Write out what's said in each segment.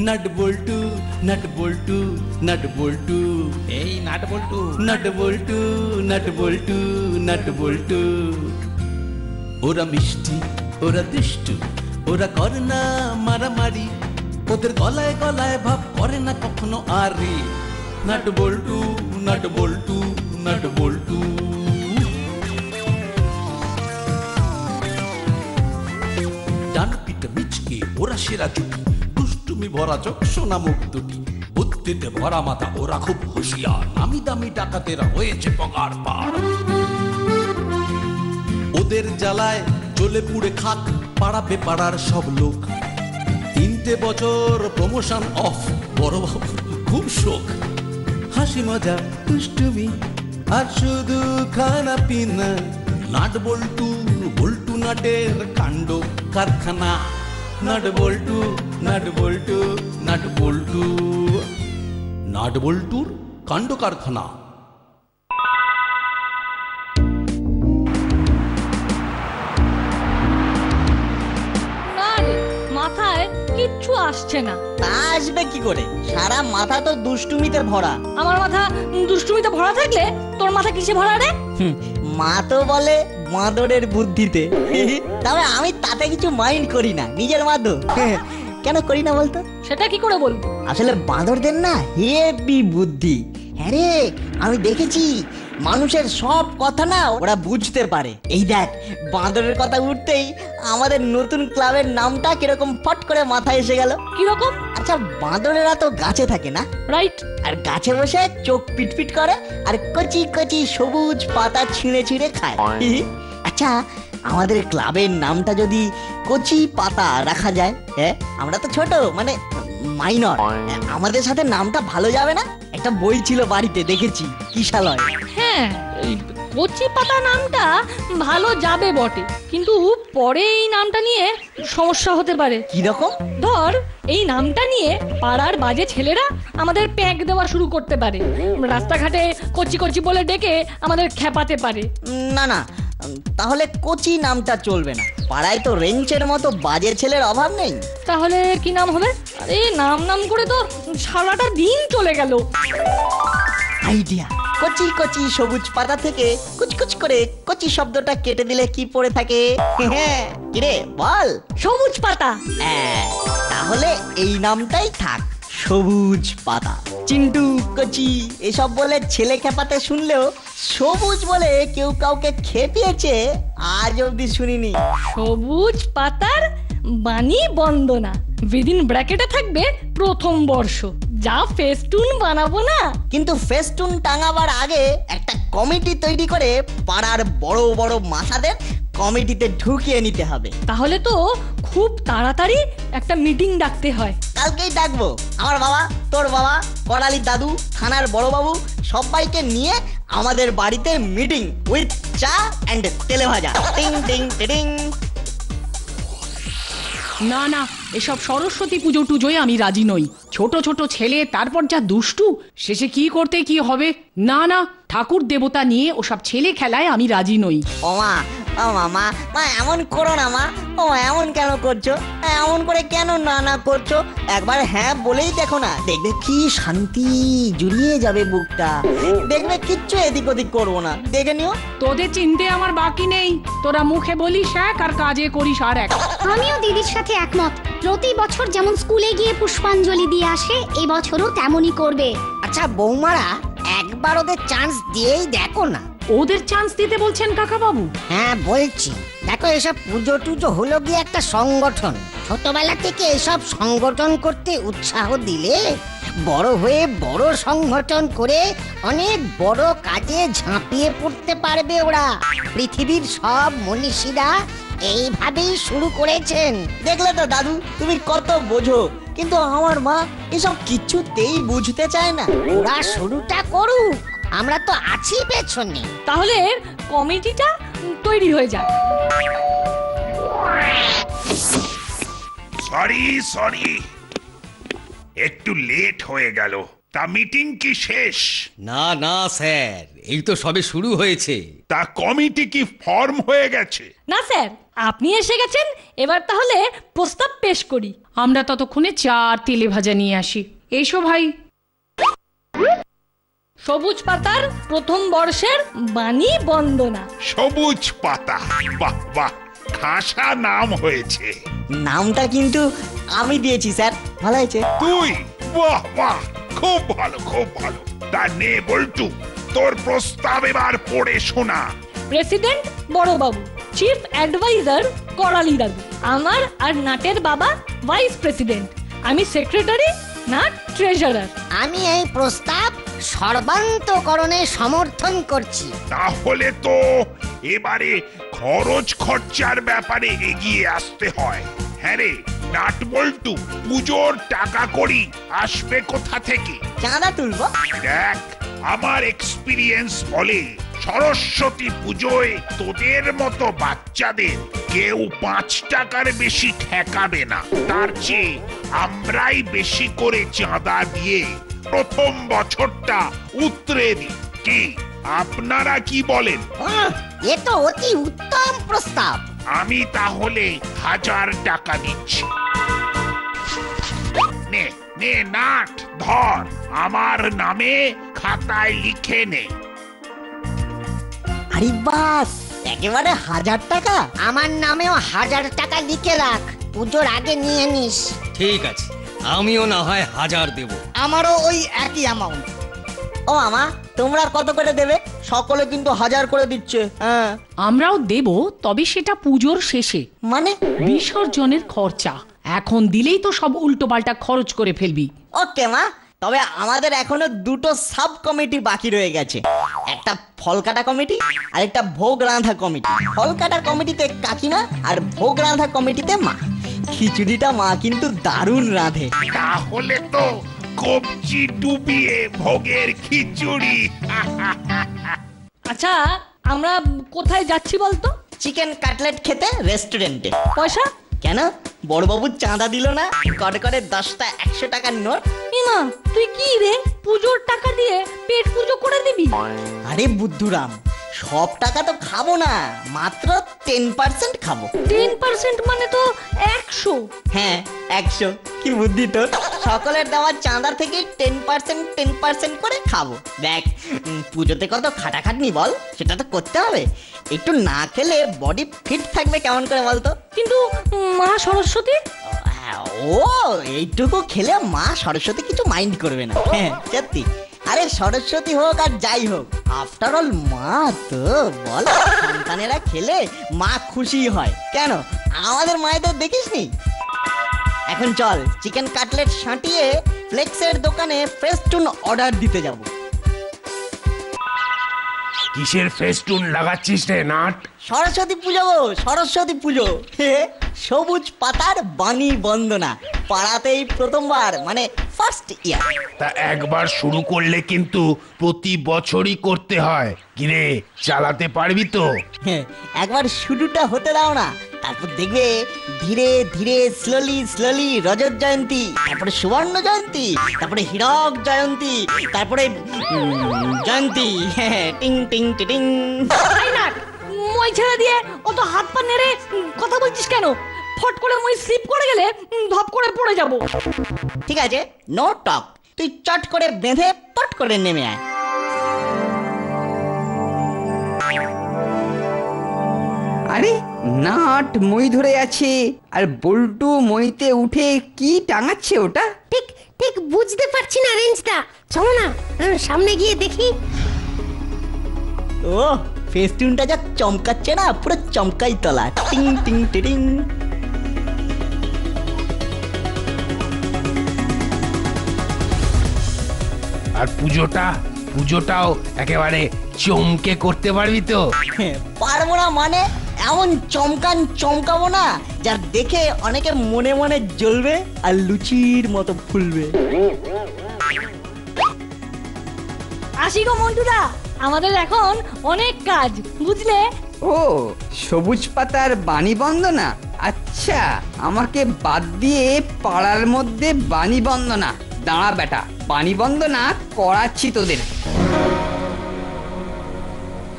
Nut বল্টু nut বল্টু nut বল্টু, এই nut বল্টু। Nut বল্টু nut বল্টু nut বল্টু। ওরা মিষ্টি, ওরা দুষ্টু, ওরা করে না মারামারি, ওদের গলায় গলায় ভাব করে না কখনো আরে। নাট বল্টু নাট বল্টু নাট বল্টু। ডান পিঠে মিচকে ওরা সেরা জুটি, দুষ্টুমি ভরা চোখ সোনা মুখ দুটি, বুদ্ধিতে ভরা মাথা ওরা খুব হুঁশিয়ার, নামি দামি ডাকাতেরা হয়েছে পগার পার। ওদের জ্বালায় জ্বলে পুড়ে খাক পাড়াবে পাড়ার সব লোক। 3টে বছর প্রমোশন অফ, বড় বাবু খুব শোক। হাসি মজা দুষ্টুমি আর শুধু খানা পিনা, নাট বল্টু বল্টু নাটের কাণ্ড কারখানা। নাট বল্টু নাট বল্টু নাট বল্টু, নাট বল্টুর কাণ্ড কারখানা। মাথায় কিচ্ছু আসছে না। আসবে কি করে, সারা মাথা তো দুষ্টুমিতে ভরা। আমার মাথা দুষ্টুমিতে ভরা থাকলে তোর মাথা কিসে ভরা রে? মা তো বলে বাঁদরের বুদ্ধিতে, তবে আমি তাতে কিছু মাইন্ড করি না, নিজের মাধু। কেন করি না বলতো? সেটা কি করে বলবো? আসলে বাঁদরদের না হেভি বুদ্ধি। হ্যাঁ রে, আমি দেখেছি মানুষের সব কথা না ওরা বুঝতে পারে। এই দেখ, বাঁদরের কথা উঠতেই আমাদের নতুন ক্লাবের নামটা কিরকম ফট করে মাথায় এসে গেল। কিরকম? আচ্ছা, বাঁদরেরা তো গাছে থাকে না, রাইট? আর গাছে বসে চোখ পিটপিট করে আর কচি কচি সবুজ পাতা ছিঁড়ে ছিঁড়ে খায়। আচ্ছা, আমাদের ক্লাবের নামটা যদি কচি পাতা রাখা যায়, হ্যাঁ, আমরা তো ছোট মানে মাইনর, আমাদের সাথে নামটা ভালো যাবে না? একটা বই ছিল বাড়িতে, দেখেছি কিশালয়। হ্যাঁ, কচি পাতা নামটা ভালো যাবে বটে, কিন্তু পরে এই নামটা নিয়ে সমস্যা হতে পারে। কি রকম? ধর, এই নামটা নিয়ে পাড়ার বাজে ছেলেরা আমাদের প্যাক দেওয়া শুরু করতে পারে, রাস্তাঘাটে কচি কচি বলে ডেকে আমাদের খেপাতে পারে। না না, তাহলে কচি নামটা চলবে না, পাড়ায় তো রেঞ্চের মতো বাজে ছেলের অভাব নেই। তাহলে কি নাম হবে? আরে নাম নাম করে তো সারাটা দিন চলে গেল। আইডিয়া, কচি কচি সবুজ পাতা থেকে কুচকুচ করে কচি শব্দটা কেটে দিলে কি পড়ে থাকে? হ্যাঁ, কিরে বল? সবুজ পাতা। তাহলে এই নামটাই থাক, সবুজ পাতা। চিন্টু, কচি এসব বলে ছেলে খেপাতে শুনলেও সবুজ বলে কেউ কাউকে খেপিয়েছে আজ অব্দি শুনিনি। সবুজ পাতার বাণী বন্দনা, উইদিন ব্র্যাকেটে থাকবে প্রথম বর্ষ। যা ফেস্টুন বানাবো না। কিন্তু ফেস্টুন টাঙাবার আগে একটা কমিটি তৈরি করে পাড়ার বড় বড় মাথাদের কমিটিতে ঢুকিয়ে নিতে হবে। তাহলে তো খুব তাড়াতাড়ি একটা মিটিং ডাকতে হয়। কালকেই ডাকবো। আমার বাবা, তোর বাবা, করালির দাদু, থানার বড় বাবু সবাইকে নিয়ে আমাদের বাড়িতে মিটিং উইথ চা এন্ড তেলে ভাজা। টিং টিং টিং। না না, এসব সরস্বতী পুজো টুজোয় আমি রাজি নই। ছোট ছোট ছেলে, তারপর যা দুষ্টু, শেষে কি করতে কি হবে। না না, ঠাকুর দেবতা নিয়ে ওসব ছেলে খেলায় আমি রাজি নই। ও মা, ও মামা, মা এমন করো না মা। ও এমন কেন করছো? এমন করে কেন না না করছো? একবার হ্যাঁ বলেই দেখো না, দেখবে কি শান্তি, জুড়িয়ে যাবে বুকটা। দেখবে কিচ্ছু এদিক ওদিক করবো না, দেখে নিও। তোদের চিনতে আমার বাকি নেই, তোরা মুখে বলিস এক আর কাজে করিস আর এক। আমিও দিদির সাথে একমত। প্রতি বছর যেমন স্কুলে গিয়ে পুষ্পাঞ্জলি দিয়ে আসে, এই বছরও তেমনই করবে। আচ্ছা বৌমারা, একবার ওদের চান্স দিয়েই দেখো না। ওদের চান্স দিতে বলছেন কাকা বাবু? হ্যাঁ বলছি, দেখো এসব পুজো টুজো হলো গিয়ে একটা সংগঠন। ছোটবেলা থেকে এসব সংগঠন করতে উৎসাহ দিলে বড় হয়ে বড় সংগঠন করে অনেক বড় কাজে ঝাঁপিয়ে পড়তে পারবে ওরা। পৃথিবীর সব মনীষীরা এইভাবেই শুরু করেছেন। দেখলে তো দাদু, তুমি কত বোঝো, কিন্তু আমার মা এসব কিছুতেই বুঝতে চায় না। ওরা শুরুটা করুক, আমরা তো আছি পেছনে। তাহলে কমিটিটা তৈরি হয়ে যাক। সরি একটু লেট হয়ে গেল। তা মিটিং কি শেষ? না না স্যার, এই তো সবে শুরু হয়েছে। তা কমিটি কি ফর্ম হয়ে গেছে? না স্যার, আপনি এসে গেছেন, এবার তাহলে প্রস্তাব পেশ করি। আমরা ততক্ষণে চা আর তেলে ভাজা নিয়ে আসি। এসো ভাই। সবুজ পাতার প্রথম বর্ষের বাণী বন্দনা। সবুজ পাতা, বাহ বাহ, খাসা নাম হয়েছে। নামটা কিন্তু আমি দিয়েছি স্যার, ভালো হয়েছে। তুই? বাহ বাহ, খুব ভালো খুব ভালো। তা নে বল্টু, তোর প্রস্তাব এবার পড়ে শোনা। প্রেসিডেন্ট বড়বাবু, চিফ অ্যাডভাইজার করালি দাদু, আমার আর নাটের বাবা ভাইস প্রেসিডেন্ট, আমি সেক্রেটারি, নাট ট্রেজারার। আমি এই প্রস্তাব সর্বান্তকরণে সমর্থন করছি। তাহলে তো এবারে খরচ খরচার ব্যাপারে এগিয়ে আসতে হয়। হ্যাঁ রে নাট বল্টু, পুজোর টাকা করি আসবে কোথা থেকে? চাঁদা তুলবো। দেখ, আমার এক্সপিরিয়েন্স বলে সরস্বতী পুজোয় তোদের মতো বাচ্চাদের কেউ 5 টাকার বেশি ঠেকাবে না। তার চেয়ে আমরাই বেশি করে চাঁদা দিয়ে প্রথম বছরটা উতরে দিই। কি আপনারা কি বলেন? এ তো অতি উত্তম প্রস্তাব। আমি তাহলে 1000 টাকা দিচ্ছি। নে নে নাট, ধর, আমার নামে খাতায় লিখে নে। আরে বাস, একেবারে 1000 টাকা। আমার নামেও 1000 টাকা লিখে রাখ, পুজোর আগে নিয়ে নিস। ঠিক আছে, আমিও না হয় 1000 দেব। আমারও ওই একই অ্যামাউন্ট। ও মামা, তোমরা কত করে দেবে? সকলে কিন্তু 1000 করে দিচ্ছে। হ্যাঁ, আমরাও দেব, তবে সেটা পুজোর শেষে, মানে বিসর্জনের খরচা। এখন দিলেই তো সব উল্টোপাল্টা খরচ করে ফেলবি। ওকে মা, তবে আমাদের এখনো দুটো সাব কমিটি বাকি রয়ে গেছে। একটা ফল কাটা কমিটি আর একটা ভোগ রাঁধা কমিটি। ফল কাটা কমিটিতে কাকিমা আর ভোগ রাঁধা কমিটিতে মা। খিচুড়িটা মা কিন্তু দারুণ রাঁধে। তাহলে তো কবজি ডুবিয়ে ভোগের খিচুড়ি। আচ্ছা, আমরা কোথায় যাচ্ছি বলতো? চিকেন কাটলেট খেতে রেস্টুরেন্টে। পয়সা? কেন, বড়বাবু চাঁদা দিল না? করে করে 10টা 100 টাকার নোট। ইমা, তুই কি রে, পুজোর টাকা দিয়ে পেট পুজো করে দিবি? আরে বুদ্ধুরাম, সব টাকা তো খাবো না, মাত্র 10% খাবো। 10% মানে তো 100। হ্যাঁ, 100। কি বুদ্ধি তোর! সকলের দেওয়া চাঁদা থেকে 10% করে খাবো। দেখ, পুজোতে কত খাটাখাটনি বল, সেটা তো করতে হবে। একটু না খেলে বডি ফিট থাকবে কেমন করে বলতো? কিন্তু মা সরস্বতী? ও, এইটুকু খেলে মা সরস্বতী কিছু মাইন্ড করবে না। হ্যাঁ সত্যি। আরে সরস্বতী হোক আর যাই হোক, আফটার অল মা তো, বল, সন্তানেরা খেলে মা খুশি হয়। কেন, আমাদের মায়েদের দেখিসনি? এখন চল, চিকেন কাটলেট সাঁটিয়ে ফ্লেক্সের দোকানে ফেস্টুন অর্ডার দিতে যাব। কিসের ফেস্টুন লাগাচ্ছিস রে নাট? সরস্বতী পুজো গো, সরস্বতী পুজো। সবুজ পাতার বাণী বন্দনা পাড়াতেই প্রথমবার, মানে ফার্স্ট ইয়ার। তা একবার শুরু করলে কিন্তু প্রতি বছরই করতে হয়। কিরে, চালাতে পারবি তো? একবার শুরুটা হতে দাও না, তারপর দেখবে ধীরে ধীরে স্লোলি রজত জয়ন্তী, তারপরে সুবর্ণ জয়ন্তী, তারপরে হীরক জয়ন্তী, তারপরে জয়ন্তী। টিং টিং টিং। আই নাট, মই ছেড়ে দিয়ে অত হাত পা নেড়ে কথা বলছিস কেন? ফট করে মই স্লিপ করে গেলে ধপ করে পড়ে যাব। ঠিক আছে, নো টক। তুই চট করে বেঁধে পট করে নেমে আয়। আরে নাট মই ধরে আছে, আর বল্টু মইতে উঠে কি টাঙাচ্ছে ওটা? ঠিক ঠিক বুঝতে পারছি না রেঞ্জটা। চলো না, সামনে গিয়ে দেখি। ও, ফেস্টুনটা যা চমকাচ্ছে না, পুরো চমকাই তলা। টিং টিং টিং। আর পুজোটাও একেবারে চমকে করতে পারবি তো? পারবো না মানে, এমন চমকাবো না যা দেখে অনেকে মনে মনে জ্বলবে আর লুচির মতো ফুলবে। আসি গো মন্টুদা, আমাদের এখন অনেক কাজ, বুঝলে? ও, সবুজ পাতার বাণী বন্দনা। আচ্ছা, আমাকে বাদ দিয়ে পাড়ার মধ্যে বাণী বন্দনা, দাঁড়া বেটা, পানি বন্ধ না করাচ্ছি তোদের।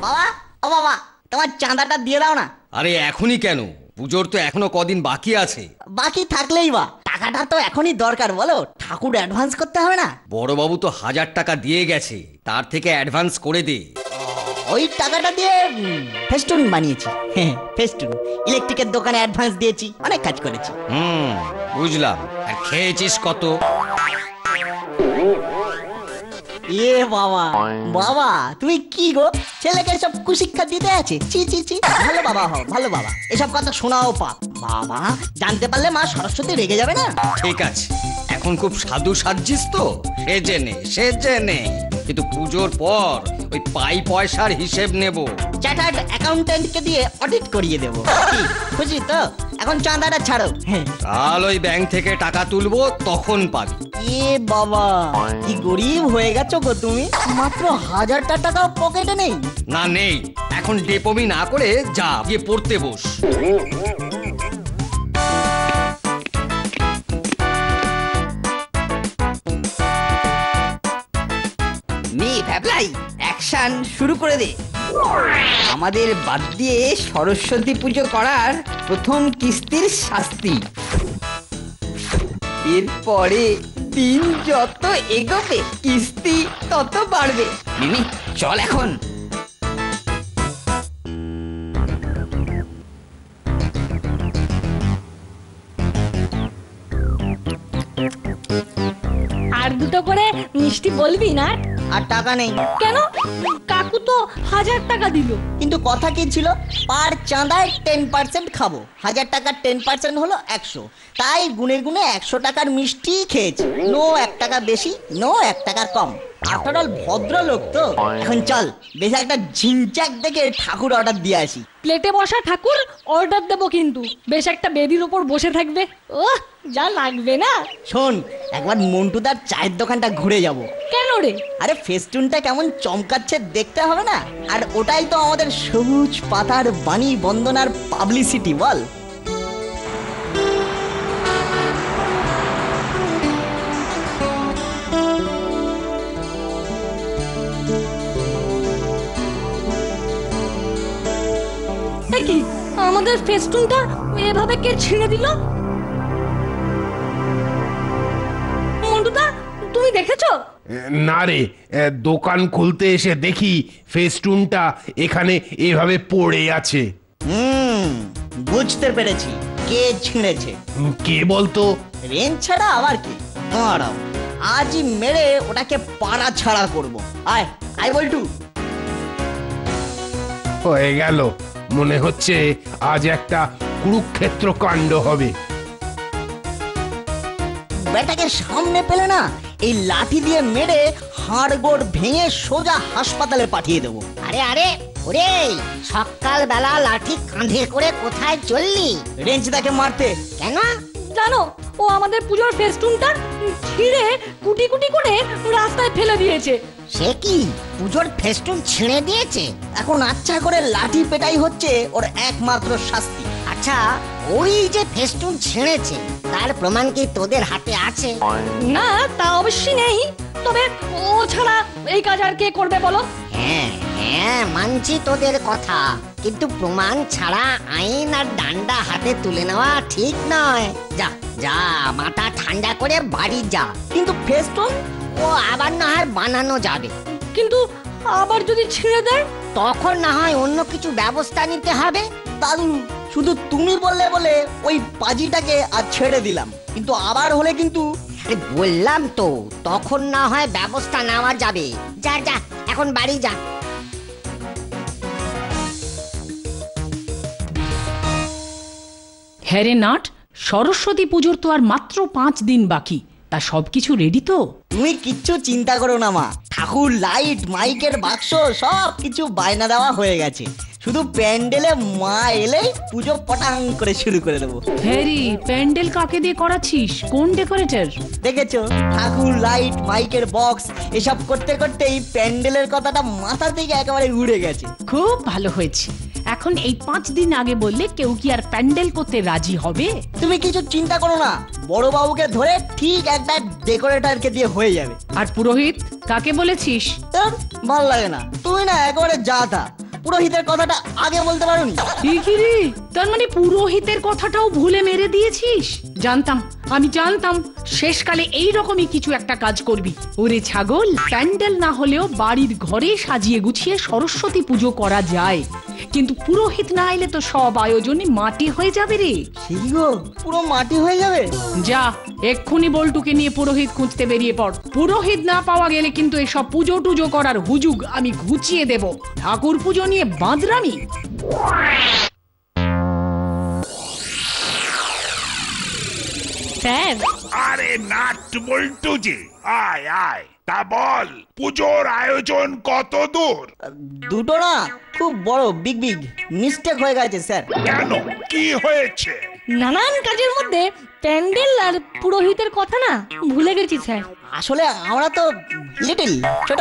বাবা, ও বাবা, তোমার চাঁদাটা দিয়ে দাও না। আরে এখনই কেন? পুজোর তো এখনো কদিন বাকি আছে। বাকি থাকলেই বা, টাকাটা তো এখনই দরকার, বলো। ঠাকুর অ্যাডভান্স করতে হবে না? বড়বাবু তো 1000 টাকা দিয়ে গেছে, তার থেকে অ্যাডভান্স করে দে। ওই টাকাটা দিয়ে ফেস্টুন বানিয়েছি। হ্যাঁ, ফেস্টুন। ইলেকট্রিকের দোকানে অ্যাডভান্স দিয়েছি, অনেক কাজ করেছি। বুঝলাম। আর খেয়েছিস কত? এ বাবা, বাবা তুমি কি গো, ছেলেকে সব কুশিক্ষা দিতে আছে? চি চি চি, ভালো বাবা হও, ভালো বাবা। এসব কথা শোনাও পাপ। বাবা জানতে পারলে মা সরস্বতী রেগে যাবে না? ঠিক আছে, এখন খুব সাধু সাজছিস তো, সে জেনে। কিন্তু পুজোর পর ওই পাই পয়সার হিসেব নেব। চার্টার্ড অ্যাকাউন্টেন্টকে দিয়ে অডিট করিয়ে দেবো। কি খুশি তো? এখন চাঁদাটা ছাড়ো। কাল ওই ব্যাংক থেকে টাকা তুলবো, তখন পাবি। এ বাবা, কি গরিব হয়ে গেছো গো তুমি। মাত্র 1000টা টাকা পকেটে নেই? না নেই। এখন ডেপমি না করে যা, গিয়ে পড়তে বস। নে ভ্যাবলাই, অ্যাকশন শুরু করে দে। আমাদের বাদ দিয়ে সরস্বতী পুজো করার প্রথম কিস্তির শাস্তি। এরপরে দিন যত এগোবে কিস্তি তত বাড়বে। মিমি চল এখন। আর দুটো করে মিষ্টি বলবি না? আর টাকা নেই। কেন? কাকু তো 1000 টাকা দিল। কিন্তু কথা কি ছিল? পার চাঁদায় 10% খাবো। 1000 টাকার 10% হলো 100। তাই গুনে গুনে 100 টাকার মিষ্টি খেয়েছি। নো 1 টাকা বেশি, নো 1 টাকা কম। আফটার অল ভদ্রলোক তো। এখন চল, বেশ একটা ঝিনচাক দেখে ঠাকুর অর্ডার দিয়ে আসি। প্লেটে বসা ঠাকুর অর্ডার দেবো, কিন্তু বেশ একটা বেদির ওপর বসে থাকবে। ওহ, যা লাগবে না। শোন, একবার মন্টুদার চায়ের দোকানটা ঘুরে যাব। কেন রে? আরে ফেস্টুনটা কেমন চমকাচ্ছে দেখতে হবে না? আর ওটাই তো আমাদের সবুজ পাতার বাণী বন্দনার পাবলিসিটি, বল। কি আমাদের ফেস্টুনটা এভাবে কে ছিঁড়ে দিল? মন্টুদা, তুমি দেখেছো? না রে, দোকান খুলতে এসে দেখি ফেস্টুনটা এখানে এভাবে পড়ে আছে। বুঝতে পেরেছি কে ছিঁড়েছে। কে বলতো? রেঞ্জ ছাড়া আবার কি? দাঁড়াও, আজই মেরে ওটাকে পাড়া ছাড়া করব। আয় আয় বল্টু। হয়ে গেল, মনে হচ্ছে আজ একটা কুরুক্ষেত্র কাণ্ড হবে। বেটাকে সামনে পেলে না, এই লাঠি দিয়ে মেরে হাড়গোড় ভেঙে সোজা হাসপাতালে পাঠিয়ে দেবো। আরে আরে, ওরে সকালবেলা লাঠি কাঁধে করে কোথায় চললি? রেঞ্জদাকে মারতে। কেন? জানো, ও আমাদের পুজোর ফেস্টুনটা ছিঁড়ে কুটি কুটি করে রাস্তায় ফেলে দিয়েছে। সে কি, পুজোর ফেস্টুন ছিঁড়ে দিয়েছে? এখন আচ্ছা করে লাঠি পেটাই হচ্ছে ওর একমাত্র শাস্তি। আচ্ছা, ওই যে ফেস্টুন ছিঁড়েছে তার প্রমাণ কি তোদের হাতে আছে? না, তা অবশ্যই নেই। তবে ও ছাড়া এই কাজ আর কে করবে বলো? হ্যাঁ হ্যাঁ, মানছি তোদের কথা, কিন্তু প্রমাণ ছাড়া আইন আর ডান্ডা হাতে তুলে নেওয়া ঠিক নয়। যা যা, মাথা ঠান্ডা করে বাড়ি যা। কিন্তু ফেস্টুন? ও আবার না হয় বানানো যাবে। কিন্তু আবার যদি ছিঁড়ে দেয়? তখন না হয় অন্য কিছু ব্যবস্থা নিতে হবে। দাদু, শুধু তুমি বললে বলে ওই পাজিটাকে আর ছেড়ে দিলাম, কিন্তু আবার হলে কিন্তু। আরে বললাম তো, তখন না হয় ব্যবস্থা নেওয়া যাবে। যা যা, এখন বাড়ি যা। হ্যাঁ রে নাট, সরস্বতী পুজোর তো আর মাত্র 5 দিন বাকি। তা সবকিছু রেডি তো? তুমি কিচ্ছু চিন্তা করো না মা, ঠাকুর, লাইট, মাইকের বাক্স সব কিছু বায়না দেওয়া হয়ে গেছে। শুধু প্যান্ডেলে মা এলেই পুজো পটাং করে শুরু করে দেবো। হ্যারি, প্যান্ডেল কাকে দিয়ে করাচ্ছিস? কোন ডেকোরেটর? দেখেছো, ঠাকুর, লাইট, মাইকের বক্স এসব করতে করতেই প্যান্ডেলের কথাটা মাথা থেকে একেবারে উড়ে গেছে। খুব ভালো হয়েছে। এখন এখন এই 5 দিন আগে বললে কেউ কি আর প্যান্ডেল করতে রাজি হবে? তুমি কিছু চিন্তা করো না, বড় বাবুকে ধরে ঠিক একটা ডেকোরেটরকে দিয়ে হয়ে যাবে। আর পুরোহিত কাকে বলেছিস? ভালো লাগে না, তুমি না একেবারে যা তা, পুরোহিতের কথাটা আগে বলতে পারোনি। কি রে, তার মানে পুরোহিতের কথাটাও ভুলে মেরে দিয়েছিস? জানতাম, আমি জানতাম শেষকালে এই রকমই কিছু একটা কাজ করবি। ওরে ছাগল, প্যান্ডেল না হলেও বাড়ির ঘরে সাজিয়ে গুছিয়ে সরস্বতী পুজো করা যায়, কিন্তু পুরোহিত না এলে তো সব আয়োজনই মাটি হয়ে যাবে রে। সেই গো, পুরো মাটি হয়ে যাবে। যা এক্ষুনি বল্টুকে নিয়ে পুরোহিত খুঁজতে বেরিয়ে পড়। পুরোহিত না পাওয়া গেলে কিন্তু এসব পুজো টুজো করার হুজুগ আমি ঘুচিয়ে দেব। ঠাকুর পুজো নিয়ে বাঁদরামি। স্যার, আরে নাট বল্টু যে, আয় আয়, তা বল পুজোর আয়োজন কত দূর? দুটো না খুব বড় বিগ বিগ মিস্টেক হয়ে গেছে স্যার। কেন, কি হয়েছে? নানান কাজের মধ্যে প্যান্ডেল আর পুরোহিতের কথা না ভুলে গেছি স্যার। আসলে আমরা তো লিটল ছোট,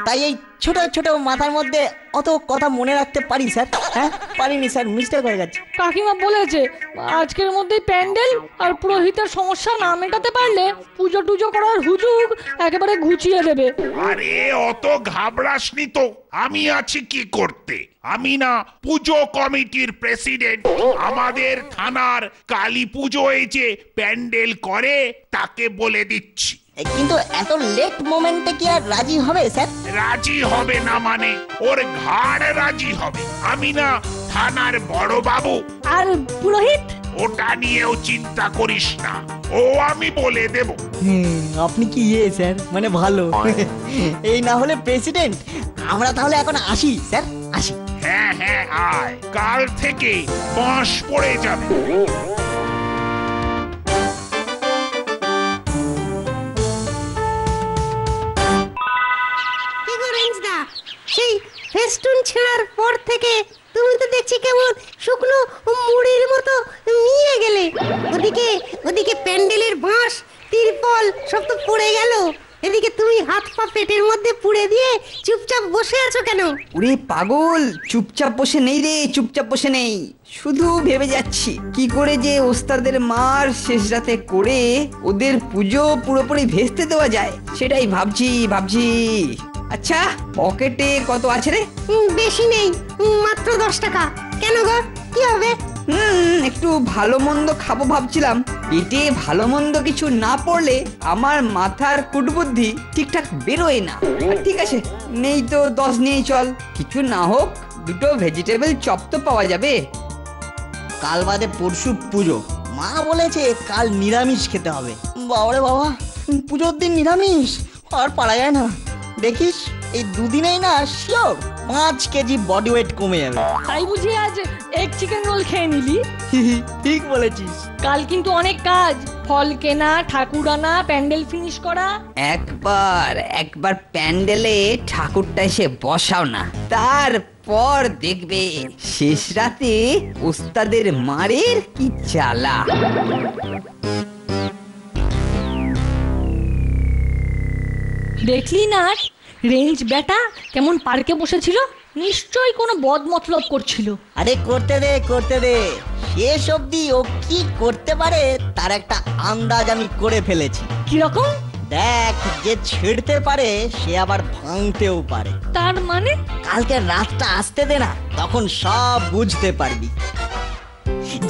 তাই এই ছোট ছোট মাথার মধ্যে অত কথা মনে রাখতে পারি স্যার। হ্যাঁ, পারিনি স্যার, মিস্টেক হয়ে গেছে। কাকিমা বলেছে আজকের মধ্যেই প্যান্ডেল আর পুরোহিতের সমস্যা না মেটাতে পারলে পুজো টুজো করার হুজুগ একেবারে ঘুচিয়ে দেবে। আরে অত ঘাবড়াসনি তো, আমি আছি কি করতে। আমি না পুজো কমিটির প্রেসিডেন্ট। আমাদের থানার কালী পুজোয় যে প্যান্ডেল করে তাকে বলে দিচ্ছি। কিন্তু এত লেট মোমেন্টে কি আর রাজি হবে স্যার? রাজি হবে না মানে ওর ঘাড় রাজি হবে। আমি না থানার বড় বাবু। আর পুরোহিত? ওটা নিয়েও চিন্তা করিস না, ও আমি বলে দেব। আপনি কি স্যার, মানে ভালো। এই না হলে প্রেসিডেন্ট। আমরা তাহলে এখন আসি স্যার, আসি। হ্যাঁ হ্যাঁ আয়, কাল থেকে বাঁশ পড়ে যাবে। সেই ফেস্টুন ছেঁড়ার পর থেকে তুমি তো দেখছি কেমন শুকনো মুড়ির মতো মিয়ে গেলে। ওদিকে ওদিকে প্যান্ডেলের বাঁশ তিরপল সব তো পড়ে গেল, এদিকে তুমি হাত পা পেটের মধ্যে পুড়ে দিয়ে চুপচাপ বসে আছো কেন? ওরে পাগল, চুপচাপ বসে নেই রে, চুপচাপ বসে নেই। শুধু ভেবে যাচ্ছি কি করে যে ওস্তাদের মার শেষ রাতে করে ওদের পুজো পুরোপুরি ভেস্তে দেওয়া যায়, সেটাই ভাবছি। আচ্ছা, পকেটে কত আছে রে? বেশি নেই, মাত্র 10 টাকা। কেন গো, কি হবে? একটু ভালো মন্দ খাবো ভাবছিলাম। পেটে ভালো মন্দ কিছু না পড়লে আমার মাথার কুটবুদ্ধি ঠিকঠাক বেরোয় না। ঠিক আছে, নেই তো 10 নিয়েই চল। কিছু না হোক দুটো ভেজিটেবল চপ তো পাওয়া যাবে। কাল বাদে পরশু পুজো, মা বলেছে কাল নিরামিষ খেতে হবে। বাবারে বাবা, পুজোর দিন নিরামিষ আর পারা যায় না। দেখিস এই দুদিনেই না শিওর 5 কেজি বডি ওয়েট কমে যাবে। তাই বুঝি আজ এক চিকেন রোল খেয়ে নিলি? ঠিক বলেছিস। কাল কিন্তু অনেক কাজ, ফল কেনা, ঠাকুর আনা, প্যান্ডেল ফিনিশ করা। একবার প্যান্ডেলে ঠাকুরটা এসে বসাও না, তারপর দেখবে শেষ রাতে ওস্তাদের মারের কি জ্বালা। দেখলি না রেঞ্জ বেটা কেমন পার্কে বসেছিল? নিশ্চয়ই কোনো বদ মতলব করছিল। আরে করতে দে, শেষ অবধি ও কি করতে পারে তার একটা আন্দাজ আমি করে ফেলেছি। কিরকম? দেখ, যে ছেড়তে পারে সে আবার ভাঙতেও পারে। তার মানে? কালকে রাতটা আসতে দে না, তখন সব বুঝতে পারবি।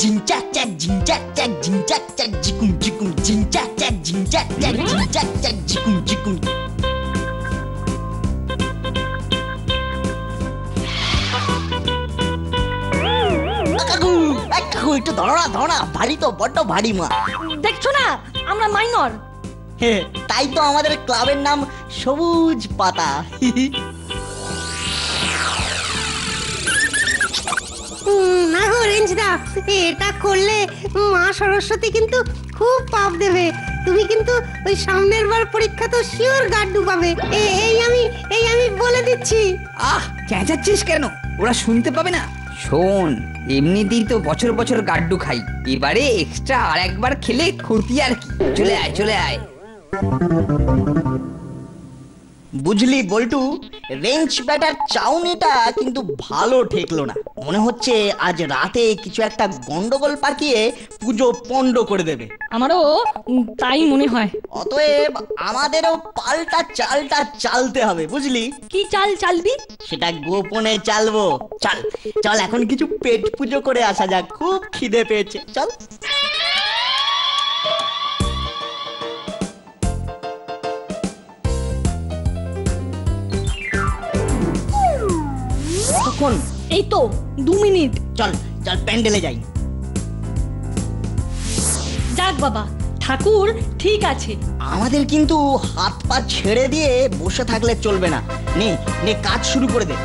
জিনচাক চাক জিনচাক চাক জিনচাক চাক জিকুম জিকুম জিনচাক চাক জিনচাক চাক জিনচাক চাক জিকুম জিকুম। একটু ধরো না, ভারী তো, বড্ড ভারী মা। দেখছো না আমরা মাইনর। তাই তো আমাদের ক্লাবের নাম সবুজ পাতা। না গো রেঞ্জদা, এটা করলে মা সরস্বতী কিন্তু খুব পাপ দেবে। তুমি কিন্তু ওই সামনের বার পরীক্ষা তো শিওর গাড্ডু পাবে, এই আমি বলে দিচ্ছি। চেঁচাচ্ছিস কেন? ওরা শুনতে পাবে না। শোন, এমনিতেই তো বছর বছর গাড্ডু খাই, এবারে এক্সট্রা আর একবার খেলে ক্ষতি আর কি। চলে আয়। বুঝলি বল্টু, রেঞ্চ ব্যাটার চাউনিটা কিন্তু ভালো ঠেকলো না। মনে হচ্ছে আজ রাতে কিছু একটা গন্ডগোল পাকিয়ে পুজো পণ্ড করে দেবে। আমারও তাই মনে হয়। অতএব আমাদেরও পাল্টা চালটা চালতে হবে, বুঝলি? কি চাল চালবি? সেটা গোপনে চালবো। চল চল, এখন কিছু পেট পুজো করে আসা যাক, খুব খিদে পেয়েছে। চল। কখন? এই তো 2 মিনিট। চল চল, প্যান্ডেলে যাই। যাক বাবা, ঠাকুর ঠিক আছে। আমাদের কিন্তু হাত পা ছেড়ে দিয়ে বসে থাকলে চলবে না। নে নে, কাজ শুরু করে দে।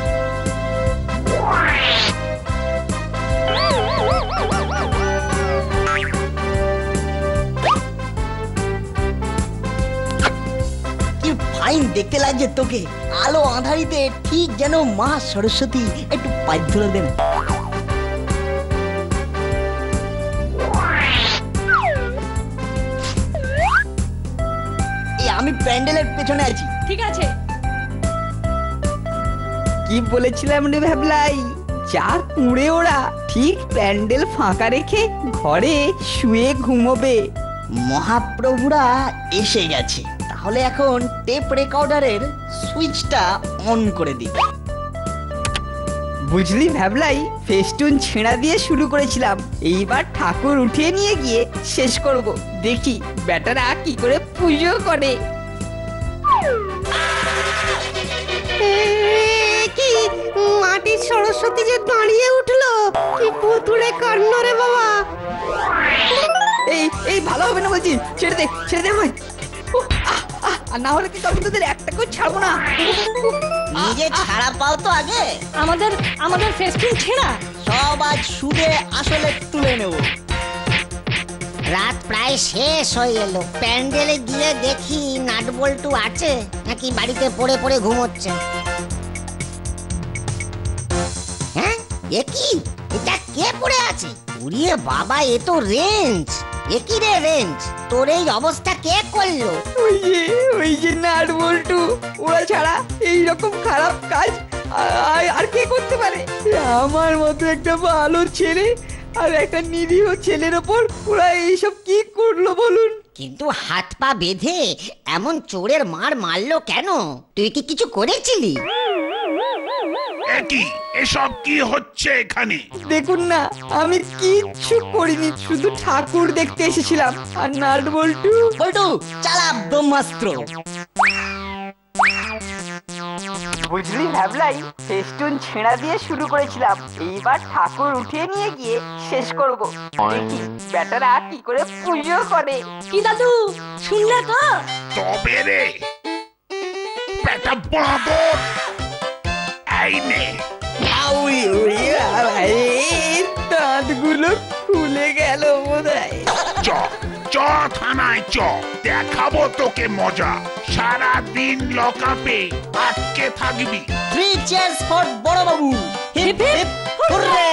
কি ফাইন দেখতে লাগছে তোকে, আলো আঁধারিতে ঠিক যেন মা সরস্বতী। একটু পাইপ ধরে দেন। আমি প্যান্ডেলের পেছনে আছি। ঠিক আছে। কি বলেছিলাম রে ভাবলাই, চা কুঁড়ে ওরা ঠিক প্যান্ডেল ফাঁকা রেখে ঘরে শুয়ে ঘুমোবে। মহাপ্রভুরা এসে গেছে, তাহলে এখন টেপ রেকর্ডারের সুইচটা অন করে দিই। বুঝলি ভাবলাই, ফেস্টুন ছেঁড়া দিয়ে শুরু করেছিলাম, এইবার ঠাকুর উঠিয়ে নিয়ে গিয়ে শেষ করব। দেখি বেটারা কি করে পুজো করে। কি মাটির সরস্বতী যে দাঁড়িয়ে উঠলো, কি পুতুড়ে কান্ড রে বাবা। এই এই ভালো হবে না বলছি, ছেড়ে দে ছেড়ে দে আমায়। আর না হলে কিন্তু আমি তোদের একটা করে ছাড়বো না। নিজে ছাড়া পাও তো আগে। আমাদের ফেস্টুন ছেঁড়া সব আজ সুদে আসলে তুলে নেব। রাত প্রায় শেষ হয়ে এলো, প্যান্ডেলে গিয়ে দেখি নাট বল্টু আছে নাকি বাড়িতে পড়ে পড়ে ঘুমোচ্ছে। হ্যাঁ, এ কি, এটা কে পড়ে আছে? উড়িয়ে বাবা, এ তো রেঞ্জ। এ কি রে রেঞ্জ, তোর এই অবস্থা কে করলো? ওই যে নাট বল্টু, ওরা ছাড়া এইরকম খারাপ কাজ আর কে করতে পারে? আমার মতো একটা ভালো ছেলে আর একটা নিরীহ ছেলের ওপর ওরা এইসব কি করলো বলুন? কিন্তু হাত পা বেঁধে এমন চোরের মার মারলো কেন? তুই কি কিছু করেছিলি? কি এসব কি হচ্ছে এখানে? দেখুন না, আমি কিচ্ছু করিনি, শুধু ঠাকুর দেখতে এসেছিলাম। আর নাট বল্টু বল্টু চালা ব্রহ্মাস্ত্র। বুঝলি ভাবলাই, ফেস্টুন ছেঁড়া দিয়ে শুরু করেছিলাম, এইবার ঠাকুর উঠিয়ে নিয়ে গিয়ে শেষ করব। দেখি বেটারা কি করে পুজো করে। কি দাদু, শুনলে তো? তবে রে বেটা বাঁদর, এই নে। দাঁতগুলো খুলে গেল বোধহয়। চ চ থানায় চ, দেখাবো তোকে মজা। সারা দিন লকআপে আটকে থাকবি। 3 cheers for বড় বাবু। Hip hip hurray.